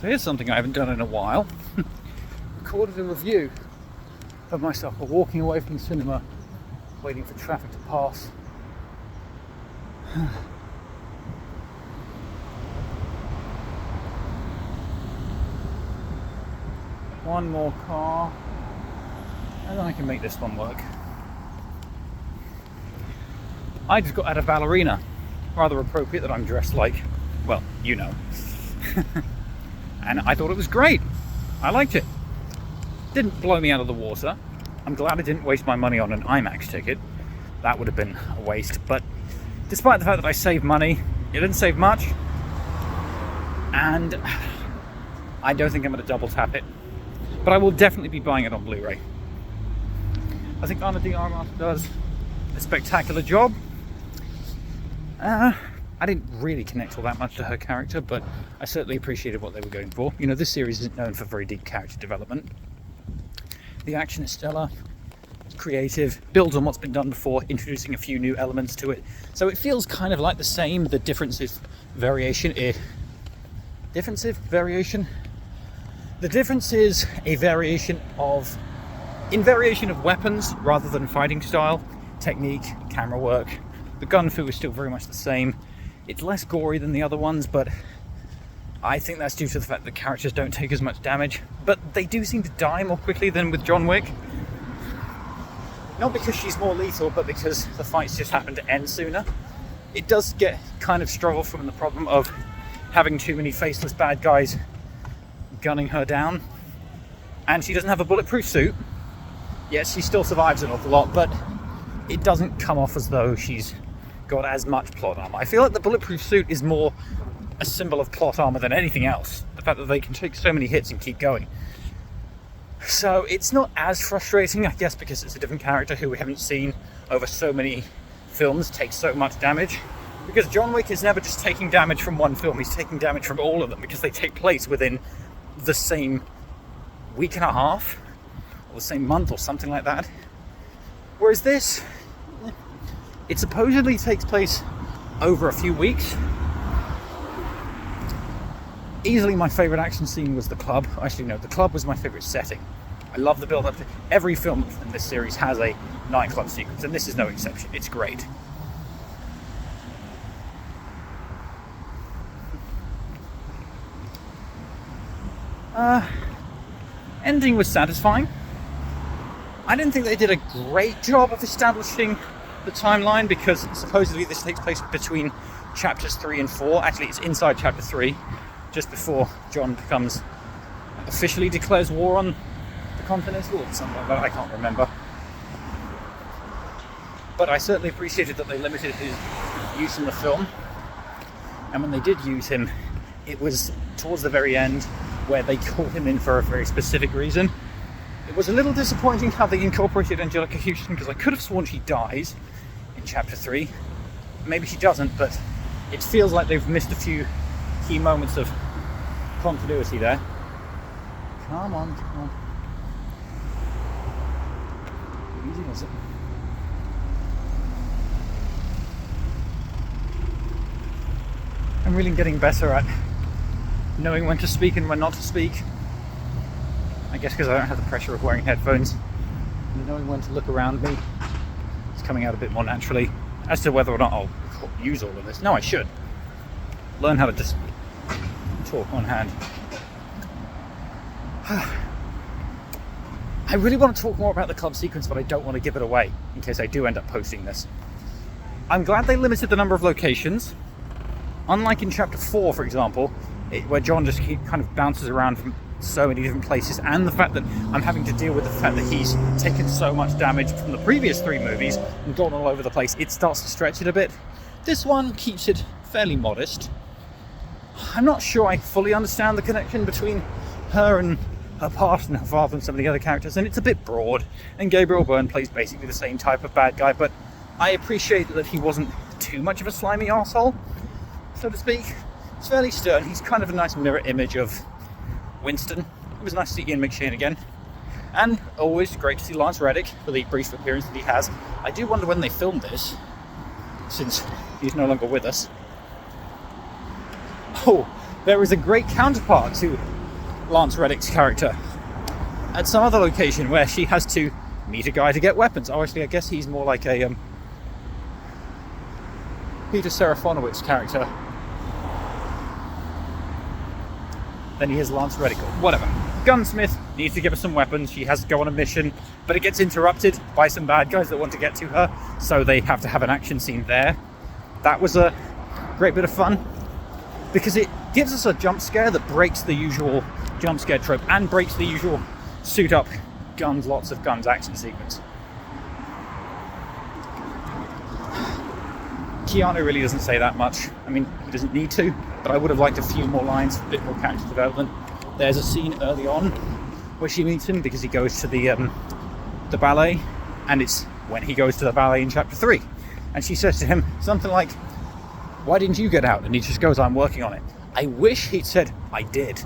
So here's something I haven't done in a while. Recorded a review of myself while walking away from the cinema, waiting for traffic to pass. One more car, and then I can make this one work. I just got out of Ballerina. Rather appropriate that I'm dressed like, well, you know. And I thought it was great. I liked it. Didn't blow me out of the water. I'm glad I didn't waste my money on an IMAX ticket. That would have been a waste. But despite the fact that I saved money, it didn't save much. And I don't think I'm going to double tap it. But I will definitely be buying it on Blu-ray. I think Anna D. Armas does a spectacular job. I didn't really connect all that much to her character, but I certainly appreciated what they were going for. You know, this series isn't known for very deep character development. The action is stellar, it's creative, builds on what's been done before, introducing a few new elements to it. So it feels kind of like the same. The difference is variation. The difference is a variation of weapons rather than fighting style, technique, camera work. The gun fu is still very much the same. It's less gory than the other ones, but I think that's due to the fact that characters don't take as much damage. But they do seem to die more quickly than with John Wick. Not because she's more lethal, but because the fights just happen to end sooner. It does get kind of struggle from the problem of having too many faceless bad guys gunning her down. And she doesn't have a bulletproof suit. Yes, she still survives an awful lot, but it doesn't come off as though she's got as much plot armor. I feel like the bulletproof suit is more a symbol of plot armor than anything else. The fact that they can take so many hits and keep going. So it's not as frustrating, I guess, because it's a different character who we haven't seen over so many films take so much damage. Because John Wick is never just taking damage from one film, he's taking damage from all of them, because they take place within the same week and a half, or the same month, or something like that. Whereas this, it supposedly takes place over a few weeks. Easily my favourite action scene was the club. Actually, no, the club was my favourite setting. I love the build-up. Every film in this series has a nightclub sequence, and this is no exception. It's great. Ending was satisfying. I didn't think they did a great job of establishing the timeline, because supposedly this takes place between chapters 3 and 4. Actually, it's inside chapter 3, just before John officially declares war on the Continental, or something like that. I can't remember. But I certainly appreciated that they limited his use in the film. And when they did use him, it was towards the very end, where they called him in for a very specific reason. It was a little disappointing how they incorporated Angelica Houston, because I could have sworn she dies in chapter 3. Maybe she doesn't, but it feels like they've missed a few key moments of continuity there. Come on, come on. Easy, was it? I'm really getting better at knowing when to speak and when not to speak. I guess because I don't have the pressure of wearing headphones. And knowing when to look around me is coming out a bit more naturally. As to whether or not I'll use all of this. No, I should. Learn how to just talk on hand. I really want to talk more about the club sequence, but I don't want to give it away in case I do end up posting this. I'm glad they limited the number of locations. Unlike in chapter 4, for example, where John just kind of bounces around from so many different places, and the fact that I'm having to deal with the fact that he's taken so much damage from the previous 3 movies and gone all over the place, it starts to stretch it a bit. This one keeps it fairly modest. I'm not sure I fully understand the connection between her and her past and her father and some of the other characters, and it's a bit broad, and Gabriel Byrne plays basically the same type of bad guy, but I appreciate that he wasn't too much of a slimy arsehole, so to speak. It's fairly stern. He's kind of a nice mirror image of Winston. It was nice to see Ian McShane again. And always great to see Lance Reddick for the brief appearance that he has. I do wonder when they filmed this, since he's no longer with us. Oh, There is a great counterpart to Lance Reddick's character at some other location where she has to meet a guy to get weapons. Obviously, I guess he's more like a Peter Serafinowicz character than he is Lance Reddick, or whatever. Gunsmith needs to give her some weapons. She has to go on a mission, but it gets interrupted by some bad guys that want to get to her, so they have to have an action scene there. That was a great bit of fun, because it gives us a jump scare that breaks the usual jump scare trope and breaks the usual suit up, guns, lots of guns action sequence. Keanu really doesn't say that much. I mean, he doesn't need to, but I would have liked a few more lines, a bit more character development. There's a scene early on where she meets him because he goes to the ballet, and it's when he goes to the ballet in chapter 3. And she says to him something like, "Why didn't you get out?" And he just goes, "I'm working on it." I wish he'd said, "I did."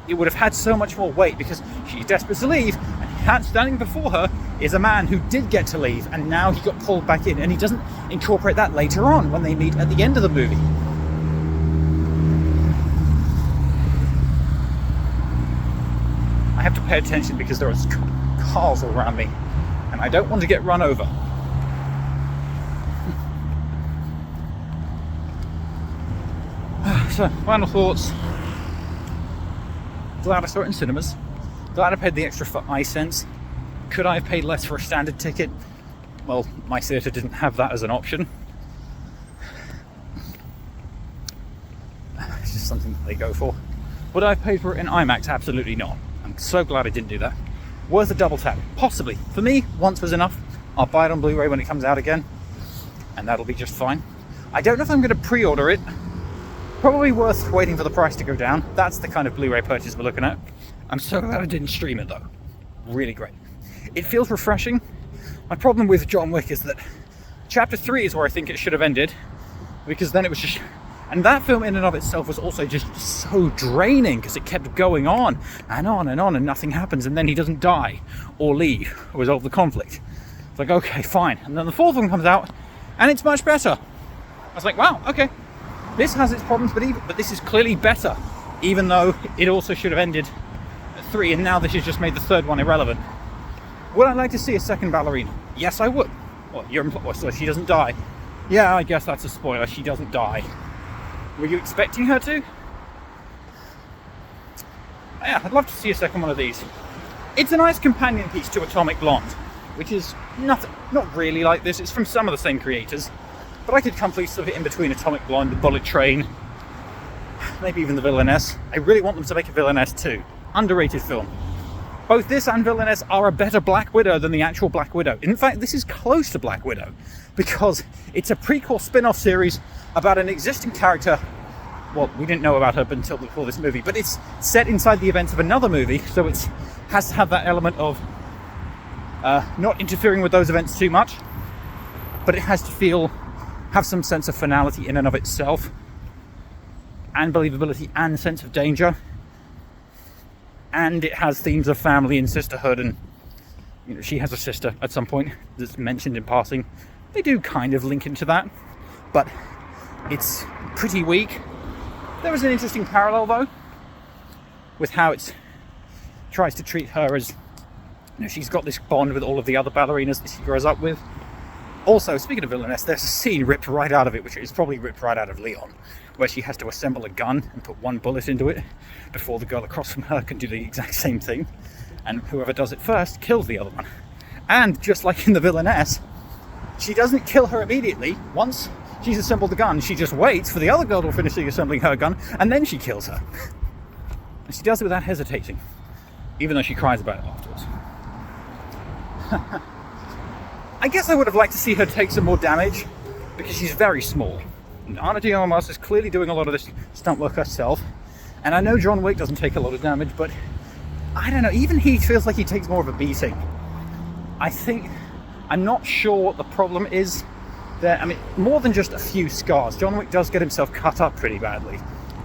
It would have had so much more weight, because she's desperate to leave, and standing before her is a man who did get to leave, and now he got pulled back in, and he doesn't incorporate that later on when they meet at the end of the movie. I have to pay attention because there are cars all around me, and I don't want to get run over. So, final thoughts. Glad I saw it in cinemas. Glad I paid the extra for iSense. Could I have paid less for a standard ticket? Well, my theatre didn't have that as an option. It's just something that they go for. Would I have paid for it in IMAX? Absolutely not. I'm so glad I didn't do that. Worth a double tap? Possibly. For me, once was enough. I'll buy it on Blu-ray when it comes out again, and that'll be just fine. I don't know if I'm going to pre-order it. Probably worth waiting for the price to go down. That's the kind of Blu-ray purchase we're looking at. I'm so glad I didn't stream it though. Really great. It feels refreshing. My problem with John Wick is that chapter 3 is where I think it should have ended, because then it was just... And that film in and of itself was also just so draining, because it kept going on and on and on, and nothing happens, and then he doesn't die or leave or resolve the conflict. It's like, okay, fine. And then the fourth one comes out and it's much better. I was like, wow, okay. This has its problems, but this is clearly better, even though it also should have ended at 3, and now this has just made the third one irrelevant. Would I like to see a second Ballerina? Yes, I would. Well, so she doesn't die. Yeah, I guess that's a spoiler. She doesn't die. Were you expecting her to? Yeah, I'd love to see a second one of these. It's a nice companion piece to Atomic Blonde, which is not really like this. It's from some of the same creators. But I could comfortably slip it in between Atomic Blonde and Bullet Train. Maybe even the Villainess. I really want them to make a Villainess too. Underrated film. Both this and Villainess are a better Black Widow than the actual Black Widow. In fact, this is close to Black Widow, because it's a prequel spin-off series about an existing character. Well, we didn't know about her until before this movie, but it's set inside the events of another movie, so it has to have that element of not interfering with those events too much, but it has to have some sense of finality in and of itself, and believability and sense of danger. And it has themes of family and sisterhood, and she has a sister at some point that's mentioned in passing. They do kind of link into that, but it's pretty weak. There is an interesting parallel though with how it tries to treat her as, she's got this bond with all of the other ballerinas that she grows up with. Also, speaking of Villainess, there's a scene ripped right out of it, which is probably ripped right out of Leon, where she has to assemble a gun and put one bullet into it before the girl across from her can do the exact same thing, and whoever does it first kills the other one. And just like in the Villainess, she doesn't kill her immediately. Once she's assembled the gun, she just waits for the other girl to finish assembling her gun, and then she kills her. And she does it without hesitating, even though she cries about it afterwards. I guess I would have liked to see her take some more damage, because she's very small. And Ana de Armas is clearly doing a lot of this stunt work herself. And I know John Wick doesn't take a lot of damage, but I don't know, even he feels like he takes more of a beating. I'm not sure what the problem is there. I mean, more than just a few scars. John Wick does get himself cut up pretty badly,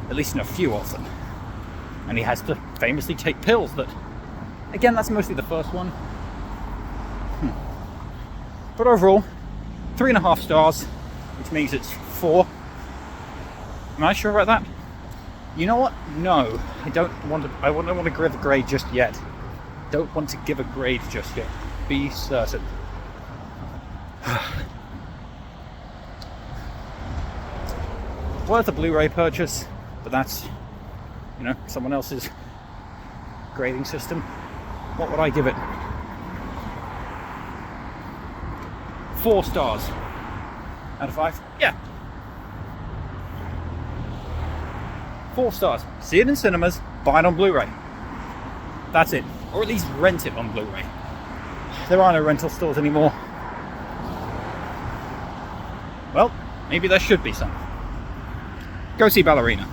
at least in a few of them. And he has to famously take pills that, again, that's mostly the first one. But overall, 3.5 stars, which means it's 4. Am I sure about that? You know what? No, I don't want to. I don't want to give a grade just yet. Don't want to give a grade just yet. Be certain. Worth a Blu-ray purchase, but that's, you know, someone else's grading system. What would I give it? 4 stars out of 5. Yeah. 4 stars. See it in cinemas, buy it on Blu-ray. That's it. Or at least rent it on Blu-ray. There are no rental stores anymore. Well, maybe there should be some. Go see Ballerina.